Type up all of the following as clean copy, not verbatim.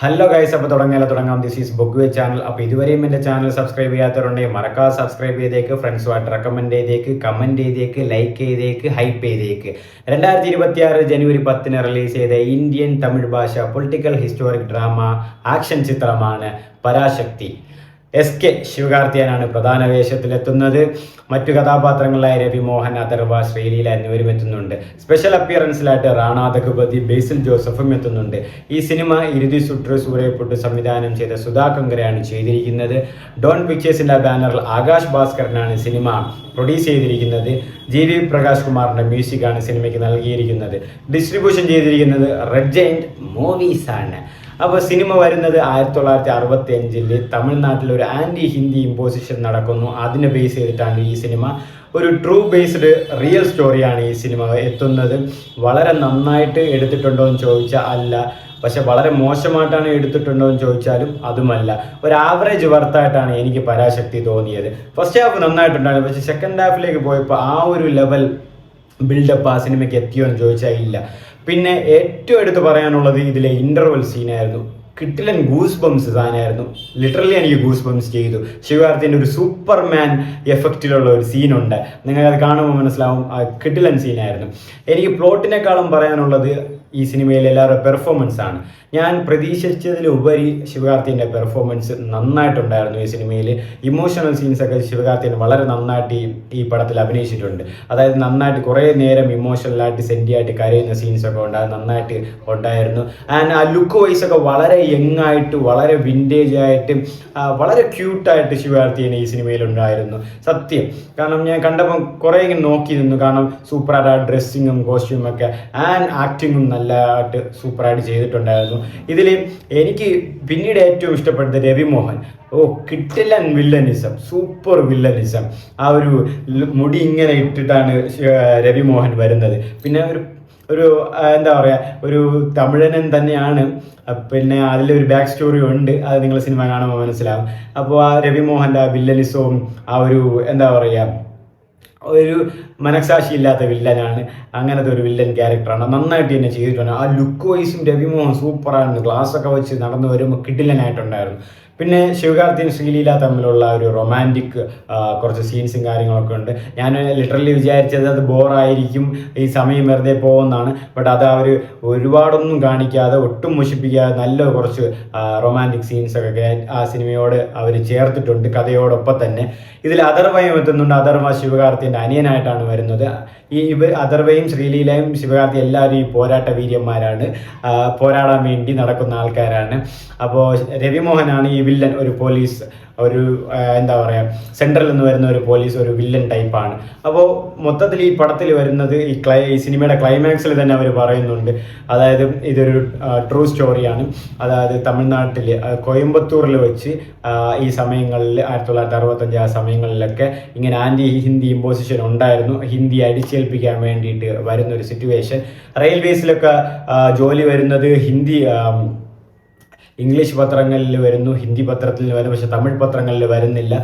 Hello guys, അപ്പോൾ തുടങ്ങാം. This is book channel. അപ്പോൾ ഇതുവരെയും എൻ്റെ ചാനൽ സബ്സ്ക്രൈബ് ചെയ്യാത്തവരുണ്ടെങ്കിൽ മറക്കാതെ സബ്സ്ക്രൈബ് ചെയ്തേക്ക്, ഫ്രണ്ട്സുമായിട്ട് റെക്കമെൻഡ് ചെയ്തേക്ക്, കമൻറ്റ് ചെയ്തേക്ക്, ലൈക്ക് ചെയ്തേക്ക്, ഹൈപ്പ് ചെയ്തേക്ക്. 2026 ജനുവരി 10 റിലീസ് ചെയ്ത ഇന്ത്യൻ തമിഴ് ഭാഷ പൊളിറ്റിക്കൽ ഹിസ്റ്റോറിക് ഡ്രാമ ആക്ഷൻ ചിത്രമാണ് പരാശക്തി. SK ശിവകാർത്തിയനാണ് പ്രധാന വേഷത്തിലെത്തുന്നത്. മറ്റു കഥാപാത്രങ്ങളായ രവി മോഹൻ, അഥർവ, ശ്രീലീല എന്നിവരും എത്തുന്നുണ്ട്. സ്പെഷ്യൽ അപ്പിയറൻസിലായിട്ട് റാണ ദഗുപതി, ബേസിൽ ജോസഫും എത്തുന്നുണ്ട്. ഈ സിനിമ ഇരുതി സുട്രു സൂര്യപുട്ട് സംവിധാനം ചെയ്ത സുധാ കങ്കരയാണ് ചെയ്തിരിക്കുന്നത്. ഡോൺ പിക്ചേഴ്സിന്റെ ബാനറിൽ ആകാശ് ഭാസ്കരനാണ് സിനിമ പ്രൊഡ്യൂസ് ചെയ്തിരിക്കുന്നത്. GV പ്രകാശ് കുമാറിന്റെ മ്യൂസിക്കാണ് സിനിമയ്ക്ക് നൽകിയിരിക്കുന്നത്. ഡിസ്ട്രിബ്യൂഷൻ ചെയ്തിരിക്കുന്നത് റെഡ് ജയന്റ് മൂവീസ് ആണ്. അപ്പോൾ സിനിമ വരുന്നത് 1965 തമിഴ്നാട്ടിൽ ഒരു ആൻറ്റി ഹിന്ദി ഇമ്പോസിഷൻ നടക്കുന്നു. അതിനെ ബേസ് ചെയ്തിട്ടാണ് ഈ സിനിമ. ഒരു ട്രൂ ബേസ്ഡ് റിയൽ സ്റ്റോറിയാണ് ഈ സിനിമ എത്തുന്നത്. വളരെ നന്നായിട്ട് എടുത്തിട്ടുണ്ടോ എന്ന് ചോദിച്ചാൽ അല്ല, പക്ഷെ വളരെ മോശമായിട്ടാണ് എടുത്തിട്ടുണ്ടോ എന്ന് ചോദിച്ചാലും അതുമല്ല. ഒരു ആവറേജ് വർത്തായിട്ടാണ് എനിക്ക് പരാശക്തി തോന്നിയത്. ഫസ്റ്റ് ഹാഫ് നന്നായിട്ടുണ്ടായിരുന്നു, പക്ഷെ സെക്കൻഡ് ഹാഫിലേക്ക് പോയപ്പോൾ ആ ഒരു ലെവൽ ബിൽഡപ്പ് ആ സിനിമയ്ക്ക് എത്തിയോ എന്ന് ചോദിച്ചാൽ ഇല്ല. പിന്നെ ഏറ്റവും എടുത്ത് പറയാനുള്ളത് ഇതിലെ ഇൻ്റർവെൽ സീനായിരുന്നു. കിട്ടിലൻ ഗൂസ് ബംസ് സാധനമായിരുന്നു. ലിറ്ററലി എനിക്ക് ഗൂസ് ബംസ് ചെയ്തു. ശിവകാർത്തിൻ്റെ ഒരു സൂപ്പർമാൻ എഫക്റ്റിലുള്ള ഒരു സീനുണ്ട്, നിങ്ങൾക്കത് കാണുമ്പോൾ മനസ്സിലാവും. കിട്ടിലൻ സീനായിരുന്നു. എനിക്ക് പ്ലോട്ടിനേക്കാളും പറയാനുള്ളത് ഈ സിനിമയിലെ എല്ലാവരുടെ പെർഫോമൻസ് ആണ്. ഞാൻ പ്രതീക്ഷിച്ചതിലുപരി ശിവകാർത്തിൻ്റെ പെർഫോമൻസ് നന്നായിട്ടുണ്ടായിരുന്നു ഈ സിനിമയിൽ. ഇമോഷണൽ സീൻസൊക്കെ ശിവകാർത്തിയൻ വളരെ നന്നായിട്ട് ഈ പടത്തിൽ അഭിനയിച്ചിട്ടുണ്ട്. അതായത് നന്നായിട്ട് കുറേ നേരം ഇമോഷണലായിട്ട് സെൻറ്റിയായിട്ട് കരയുന്ന സീൻസൊക്കെ നന്നായിട്ട് ഉണ്ടായിരുന്നു. ആൻഡ് ആ ലുക്ക് വൈസൊക്കെ വളരെ യങ്ങായിട്ട്, വളരെ വിൻറ്റേജ് ആയിട്ട്, വളരെ ക്യൂട്ടായിട്ട് ശിവകാർത്തിയൻ ഈ സിനിമയിലുണ്ടായിരുന്നു സത്യം. കാരണം ഞാൻ കണ്ടപ്പോൾ കുറേ ഇങ്ങനെ നോക്കി നിന്നു. കാരണം സൂപ്പറായിട്ട് ആ ഡ്രസ്സിങ്ങും കോസ്റ്റ്യൂമൊക്കെ ആൻഡ് ആക്ടിങ്ങും നല്ലതായിട്ട് സൂപ്പറായിട്ട് ചെയ്തിട്ടുണ്ടായിരുന്നു. ഇതിൽ എനിക്ക് പിന്നീട് ഏറ്റവും ഇഷ്ടപ്പെട്ടത് രവി മോഹൻ. കിട്ടിലൻ വില്ലനിസം, സൂപ്പർ വില്ലനിസം. ആ ഒരു മുടി ഇങ്ങനെ ഇട്ടിട്ടാണ് രവി മോഹൻ വരുന്നത്. പിന്നെ ഒരു എന്താ പറയുക, ഒരു തമിഴനൻ തന്നെയാണ്. പിന്നെ അതിലൊരു ബാക്ക് സ്റ്റോറി ഉണ്ട്, അത് നിങ്ങൾ സിനിമ കാണുമ്പോൾ മനസ്സിലാവും. അപ്പോൾ ആ രവി മോഹൻ്റെ ആ വില്ലനിസവും ആ ഒരു എന്താ പറയുക, ഒരു മനസാക്ഷി ഇല്ലാത്ത വില്ലനാണ്. അങ്ങനത്തെ ഒരു വില്ലൻ ക്യാരക്ടറാണ്. നന്നായിട്ട് തന്നെ ചെയ്തിട്ടുണ്ട്. ആ ലുക്ക് വൈസും രവിമോഹൻ സൂപ്പറായിരുന്നു. ഗ്ലാസ്സൊക്കെ വെച്ച് നടന്നു വരുമ്പോൾ കിടിലനായിട്ടുണ്ടായിരുന്നു. പിന്നെ ശിവകാർത്തിയും ശ്രീലീല തമ്മിലുള്ള ഒരു റൊമാൻറ്റിക് കുറച്ച് സീൻസും കാര്യങ്ങളൊക്കെ ഉണ്ട്. ഞാൻ ലിറ്ററലി വിചാരിച്ചത് അത് ബോറായിരിക്കും, ഈ സമയം വെറുതെ പോകുന്നതാണ്. ബട്ട് അത് അവർ ഒരുപാടൊന്നും കാണിക്കാതെ, ഒട്ടും മുഷിപ്പിക്കാതെ നല്ല കുറച്ച് റൊമാൻറ്റിക് സീൻസൊക്കെ ആ സിനിമയോട് അവർ ചേർത്തിട്ടുണ്ട് കഥയോടൊപ്പം തന്നെ. ഇതിൽ അഥർവയും എത്തുന്നുണ്ട്. അഥർവ ശിവകാർത്തിൻ്റെ അനിയനായിട്ടാണ് വരുന്നത്. അഥർവയും ശ്രീലീലയും ശിവകാർത്തി എല്ലാവരും ഈ പോരാട്ട വീര്യന്മാരാണ്, പോരാടാൻ വേണ്ടി നടക്കുന്ന ആൾക്കാരാണ്. അപ്പോൾ രവിമോഹനാണ് ഈ വില്ലൻ, ഒരു പോലീസ്, ഒരു എന്താ പറയുക, സെൻട്രലിൽ നിന്ന് വരുന്ന ഒരു പോലീസ്, ഒരു വില്ലൻ ടൈപ്പാണ്. അപ്പോൾ മൊത്തത്തിൽ ഈ പടത്തിൽ വരുന്നത് ഈ സിനിമയുടെ ക്ലൈമാക്സിൽ തന്നെ അവർ പറയുന്നുണ്ട്. അതായത് ഇതൊരു ട്രൂ സ്റ്റോറിയാണ്. അതായത് തമിഴ്നാട്ടിൽ കോയമ്പത്തൂരിൽ വെച്ച് ഈ സമയങ്ങളിൽ 1965 ആ സമയങ്ങളിലൊക്കെ ഇങ്ങനെ ആൻറ്റി ഹിന്ദി ഇമ്പോസിഷൻ ഉണ്ടായിരുന്നു. ഹിന്ദി അടിച്ചേൽപ്പിക്കാൻ വേണ്ടിയിട്ട് വരുന്നൊരു സിറ്റുവേഷൻ. റെയിൽവേസിലൊക്കെ ജോലി വരുന്നത് ഇംഗ്ലീഷ് പത്രങ്ങളിൽ വരുന്നു, ഹിന്ദി പത്രത്തിൽ വരുന്നു, പക്ഷെ തമിഴ് പത്രങ്ങളിൽ വരുന്നില്ല,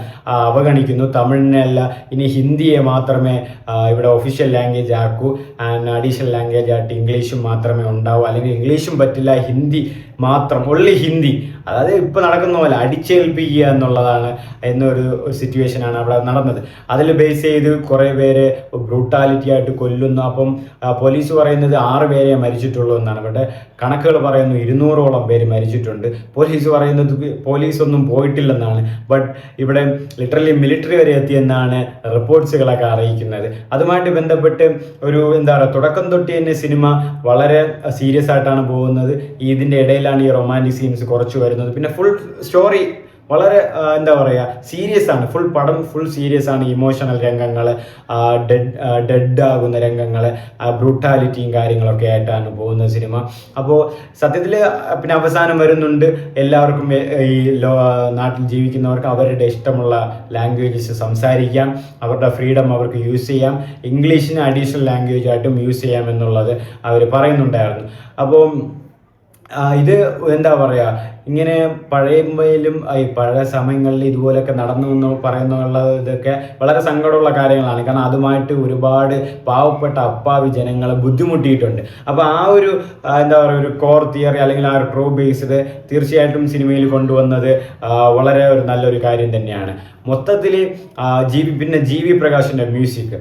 അവഗണിക്കുന്നു. തമിഴിനല്ല, ഇനി ഹിന്ദിയെ മാത്രമേ ഇവിടെ ഒഫീഷ്യൽ ലാംഗ്വേജ് ആക്കൂ, ആൻഡ് അഡീഷണൽ ലാംഗ്വേജ് ആയിട്ട് ഇംഗ്ലീഷും മാത്രമേ ഉണ്ടാവൂ. അല്ലെങ്കിൽ ഇംഗ്ലീഷും പറ്റില്ല, ഹിന്ദി മാത്രം, ഒള്ളി ഹിന്ദി. അതായത് ഇപ്പോൾ നടക്കുന്ന പോലെ അടിച്ചേൽപ്പിക്കുക എന്നുള്ളതാണ് എന്നൊരു സിറ്റുവേഷനാണ് അവിടെ നടന്നത്. അതിൽ ബേസ് ചെയ്ത് കുറേ പേര് ബ്രൂട്ടാലിറ്റി ആയിട്ട് കൊല്ലുന്നു. അപ്പം പോലീസ് പറയുന്നത് 6 പേരെ മരിച്ചിട്ടുള്ളൂ എന്നാണ്. പക്ഷേ കണക്കുകൾ പറയുന്നു 200ഓളം പേര് മരിച്ചിട്ടുണ്ട്. പോലീസ് പറയുന്നത് പോലീസൊന്നും പോയിട്ടില്ലെന്നാണ്. ബട്ട് ഇവിടെ ലിറ്ററലി മിലിറ്ററി വരെ എത്തിയെന്നാണ് റിപ്പോർട്ട്സുകളൊക്കെ അറിയിക്കുന്നത്. അതുമായിട്ട് ബന്ധപ്പെട്ട് ഒരു എന്താ പറയുക, തുടക്കം തൊട്ട് തന്നെ സിനിമ വളരെ സീരിയസ് ആയിട്ടാണ് പോകുന്നത്. ഇതിൻ്റെ ഇടയിലാണ് ഈ റൊമാൻറ്റിക് സീൻസ് കുറച്ച് വരുന്നത്. പിന്നെ ഫുൾ സ്റ്റോറി വളരെ എന്താ പറയുക, സീരിയസ് ആണ്. ഫുൾ പടം ഫുൾ സീരിയസ് ആണ്. ഇമോഷണൽ രംഗങ്ങൾ, ഡെഡ് ആകുന്ന രംഗങ്ങൾ, ബ്രൂട്ടാലിറ്റിയും കാര്യങ്ങളൊക്കെ ആയിട്ടാണ് പോകുന്ന സിനിമ. അപ്പോൾ സത്യത്തിൽ പിന്നെ അവസാനം വരുന്നുണ്ട്, എല്ലാവർക്കും ഈ നാട്ടിൽ ജീവിക്കുന്നവർക്ക് അവരുടെ ഇഷ്ടമുള്ള ലാംഗ്വേജസ് സംസാരിക്കാം, അവരുടെ ഫ്രീഡം അവർക്ക് യൂസ് ചെയ്യാം, ഇംഗ്ലീഷിന് അഡീഷണൽ ലാംഗ്വേജ് ആയിട്ടും യൂസ് ചെയ്യാം എന്നുള്ളത് അവർ പറയുന്നുണ്ടായിരുന്നു. അപ്പോൾ ഇത് എന്താ പറയുക, ഇങ്ങനെ പഴയമ്പയിലും ഈ പഴയ സമയങ്ങളിൽ ഇതുപോലൊക്കെ നടന്നു എന്ന് പറയുന്നുള്ള ഇതൊക്കെ വളരെ സങ്കടമുള്ള കാര്യങ്ങളാണ്. കാരണം അതുമായിട്ട് ഒരുപാട് പാവപ്പെട്ട അപ്പാവി ജനങ്ങൾ ബുദ്ധിമുട്ടിയിട്ടുണ്ട്. അപ്പോൾ ആ ഒരു എന്താ പറയുക, ഒരു കോർ തിയറി അല്ലെങ്കിൽ ആ ഒരു ട്രൂ ബേസ്ഡ് തീർച്ചയായിട്ടും സിനിമയിൽ കൊണ്ടുവന്നത് വളരെ ഒരു നല്ലൊരു കാര്യം തന്നെയാണ്. മൊത്തത്തിൽ പിന്നെ ജി വി പ്രകാശിൻ്റെ മ്യൂസിക്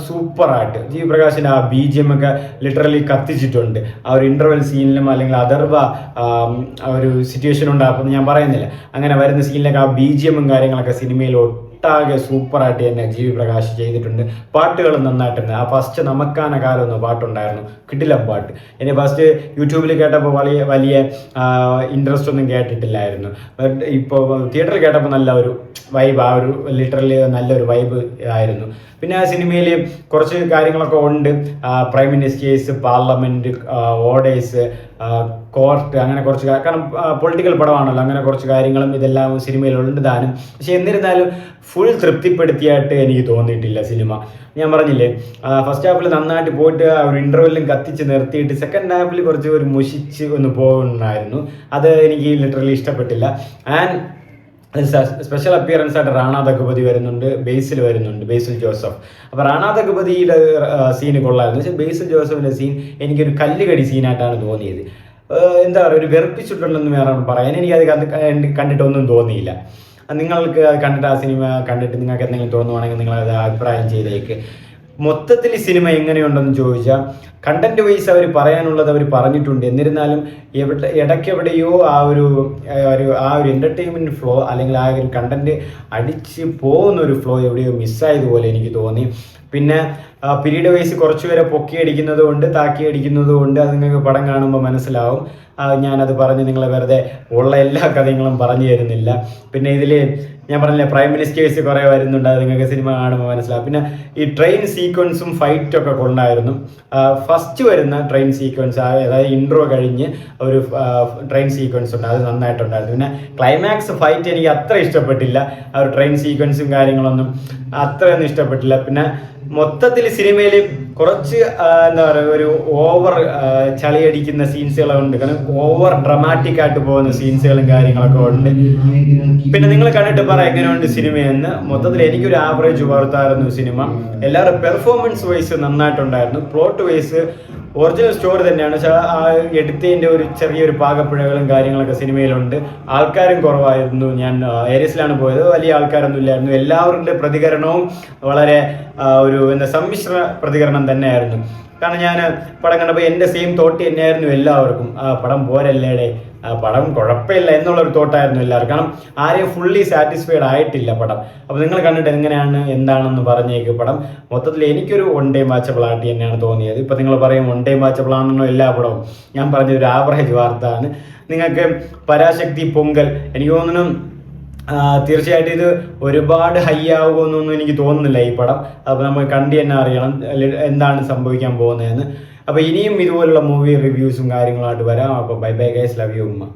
സൂപ്പറായിട്ട്, ജി വി പ്രകാശിൻ്റെ ആ BGM ഒക്കെ ലിറ്ററലി കത്തിച്ചിട്ടുണ്ട്. ആ ഒരു ഇൻ്റർവെൽ സീനിലും അല്ലെങ്കിൽ അഥർവ ഒരു സിറ്റുവേഷൻ ഉണ്ടാകുമ്പോൾ ഞാൻ പറയുന്നില്ല, അങ്ങനെ വരുന്ന സീനിലൊക്കെ ആ BGM കാര്യങ്ങളൊക്കെ സിനിമയിൽ ഒട്ടാകെ സൂപ്പറായിട്ട് തന്നെ ജി വി പ്രകാശ് ചെയ്തിട്ടുണ്ട്. പാട്ടുകൾ നന്നായിട്ടുണ്ട്. ആ ഫസ്റ്റ് നമുക്കാന കാലം എന്ന പാട്ടുണ്ടായിരുന്നു, കിടിലം പാട്ട്. എന്നെ ഫസ്റ്റ് യൂട്യൂബിൽ കേട്ടപ്പോൾ വലിയ ഇൻട്രസ്റ്റ് ഒന്നും കേട്ടിട്ടില്ലായിരുന്നു. ഇപ്പോൾ തിയേറ്ററിൽ കേട്ടപ്പോൾ നല്ല ഒരു വൈബ്, ആ ഒരു ലിറ്ററലി നല്ലൊരു വൈബ് ആയിരുന്നു. പിന്നെ ആ സിനിമയിൽ കുറച്ച് കാര്യങ്ങളൊക്കെ ഉണ്ട്. Prime ministers, parliament, orders, court, അങ്ങനെ കുറച്ച്, കാരണം പൊളിറ്റിക്കൽ പടമാണല്ലോ, അങ്ങനെ കുറച്ച് കാര്യങ്ങളും ഇതെല്ലാം സിനിമയിലുണ്ട് താനും. പക്ഷെ എന്നിരുന്നാലും ഫുൾ തൃപ്തിപ്പെടുത്തിയായിട്ട് എനിക്ക് തോന്നിയിട്ടില്ല സിനിമ. ഞാൻ പറഞ്ഞില്ലേ, ഫസ്റ്റ് ഹാഫിൽ നന്നായിട്ട് പോയിട്ട് ആ ഒരു ഇൻ്റർവെല്ലും കത്തിച്ച് നിർത്തിയിട്ട് സെക്കൻഡ് ഹാഫിൽ കുറച്ച് ഒരു മുഷിച്ച് ഒന്ന് പോകുന്നുണ്ടായിരുന്നു. അത് എനിക്ക് ലിറ്ററലി ഇഷ്ടപ്പെട്ടില്ല. ആൻഡ് സ്പെഷ്യൽ അപ്പിയറൻസ് ആയിട്ട് റാണ ദഗുപതി വരുന്നുണ്ട്, ബേസിൽ ജോസഫ്. അപ്പോൾ റാണ ദഗുപതിയുടെ സീന് കൊള്ളായിരുന്നു. പക്ഷേ ബേസിൽ ജോസഫിൻ്റെ സീൻ എനിക്കൊരു കല്ലുകടി സീനായിട്ടാണ് തോന്നിയത്. എന്താ പറയുക, ഒരു വെറുപ്പിച്ചിട്ടുണ്ടെന്ന് വേറെ പറയാൻ. എനിക്കത് കണ്ടിട്ടൊന്നും തോന്നിയില്ല. നിങ്ങൾക്ക് കണ്ടിട്ട് ആ സിനിമ കണ്ടിട്ട് നിങ്ങൾക്ക് എന്തെങ്കിലും തോന്നുവാണെങ്കിൽ നിങ്ങളത് അഭിപ്രായം ചെയ്തേക്ക്. മൊത്തത്തിൽ ഈ സിനിമ എങ്ങനെയുണ്ടെന്ന് ചോദിച്ചാൽ കണ്ടന്റ് വൈസ് അവർ പറയാനുള്ളത് അവർ പറഞ്ഞിട്ടുണ്ട്. എന്നിരുന്നാലും ഇടയ്ക്കെവിടെയോ ആ ഒരു എൻ്റർടൈൻമെൻറ്റ് ഫ്ലോ അല്ലെങ്കിൽ ആ ഒരു കണ്ടന്റ് അടിച്ച് പോകുന്ന ഒരു ഫ്ലോ എവിടെയോ മിസ്സായതുപോലെ എനിക്ക് തോന്നി. പിന്നെ പീരീഡ് വൈസ് കുറച്ചുപേരെ പൊക്കിയടിക്കുന്നത് കൊണ്ട് താക്കിയടിക്കുന്നത് കൊണ്ട് അത് നിങ്ങൾക്ക് പടം കാണുമ്പോൾ മനസ്സിലാവും. ഞാനത് പറഞ്ഞ് നിങ്ങളെ വെറുതെ ഉള്ള എല്ലാ കഥകളും പറഞ്ഞു തരുന്നില്ല. പിന്നെ ഇതിൽ ഞാൻ പറഞ്ഞില്ലേ, പ്രൈം മിനിസ്റ്റേഴ്സ് കുറേ വരുന്നുണ്ട്, അത് നിങ്ങൾക്ക് സിനിമ കാണുമ്പോൾ മനസ്സിലാവും. പിന്നെ ഈ ട്രെയിൻ സീക്വൻസും ഫൈറ്റൊക്കെ കൊണ്ടായിരുന്നു. ഫസ്റ്റ് വരുന്ന ട്രെയിൻ സീക്വൻസ്, അതായത് ഇൻട്രോ കഴിഞ്ഞ് ഒരു ട്രെയിൻ സീക്വൻസ് ഉണ്ട്, അത് നന്നായിട്ടുണ്ടായിരുന്നു. പിന്നെ ക്ലൈമാക്സ് ഫൈറ്റ് എനിക്ക് അത്ര ഇഷ്ടപ്പെട്ടില്ല. ആ ഒരു ട്രെയിൻ സീക്വൻസും കാര്യങ്ങളൊന്നും അത്രയൊന്നും ഇഷ്ടപ്പെട്ടില്ല. പിന്നെ മൊത്തത്തിൽ സിനിമയിൽ കുറച്ച് എന്താ പറയുക, ഒരു ഓവർ ചളിയടിക്കുന്ന സീൻസുകളുണ്ട്. കാരണം ഓവർ ഡ്രമാറ്റിക് ആയിട്ട് പോകുന്ന സീൻസുകളും കാര്യങ്ങളൊക്കെ ഉണ്ട്. പിന്നെ നിങ്ങൾ കണ്ടിട്ട് പറ എങ്ങനെയുണ്ട് സിനിമയെന്ന്. മൊത്തത്തിൽ എനിക്കൊരു ആവറേജ് പുറത്തായിരുന്നു സിനിമ. എല്ലാവരും പെർഫോമൻസ് വൈസ് നന്നായിട്ടുണ്ടായിരുന്നു. പ്ലോട്ട് വൈസ് ഒറിജിനൽ സ്റ്റോറി തന്നെയാണ്. പക്ഷേ ആ എടുത്തതിൻ്റെ ഒരു ചെറിയൊരു പാകപ്പിഴകളും കാര്യങ്ങളൊക്കെ സിനിമയിലുണ്ട്. ആൾക്കാരും കുറവായിരുന്നു. ഞാൻ ഏരിയസിലാണ് പോയത്, വലിയ ആൾക്കാരൊന്നും ഇല്ലായിരുന്നു. എല്ലാവരുടെ പ്രതികരണവും വളരെ ഒരു സമ്മിശ്ര പ്രതികരണം തന്നെയായിരുന്നു. കാരണം ഞാൻ പടം കണ്ടപ്പോൾ എൻ്റെ സെയിം തോട്ട് തന്നെയായിരുന്നു എല്ലാവർക്കും. ആ പടം പോരല്ലേടെ, ആ പടം കുഴപ്പമില്ല എന്നുള്ളൊരു തോട്ടായിരുന്നു എല്ലാവർക്കും. കാരണം ആരെയും ഫുള്ളി സാറ്റിസ്ഫൈഡ് ആയിട്ടില്ല പടം. അപ്പോൾ നിങ്ങൾ കണ്ടിട്ട് എങ്ങനെയാണ് എന്താണെന്ന് പറഞ്ഞേക്ക്. പടം മൊത്തത്തിൽ എനിക്കൊരു വൺ ടൈം വാച്ചബിൾ ആയിട്ട് തന്നെയാണ് തോന്നിയത്. ഇപ്പോൾ നിങ്ങൾ പറയും വൺ ടൈം വാച്ചബിൾ ആണെന്നോ എല്ലാ പടവും. ഞാൻ പറഞ്ഞൊരു ആവറേജ് വാർത്തയാണ്. നിങ്ങൾക്ക് പരാശക്തി, പൊങ്കൽ, എനിക്ക് തോന്നുന്നു തീർച്ചയായിട്ടും ഇത് ഒരുപാട് ഹൈ ആകുമെന്നൊന്നും എനിക്ക് തോന്നുന്നില്ല ഈ പടം. അപ്പോൾ നമ്മൾ കണ്ടു തന്നെ അറിയണം എന്താണ് സംഭവിക്കാൻ പോകുന്നതെന്ന്. അപ്പോൾ ഇനിയും ഇതുപോലുള്ള മൂവി റിവ്യൂസും കാര്യങ്ങളായിട്ട് വരാം. അപ്പോൾ bye bye guys, love you ഉമ്മ.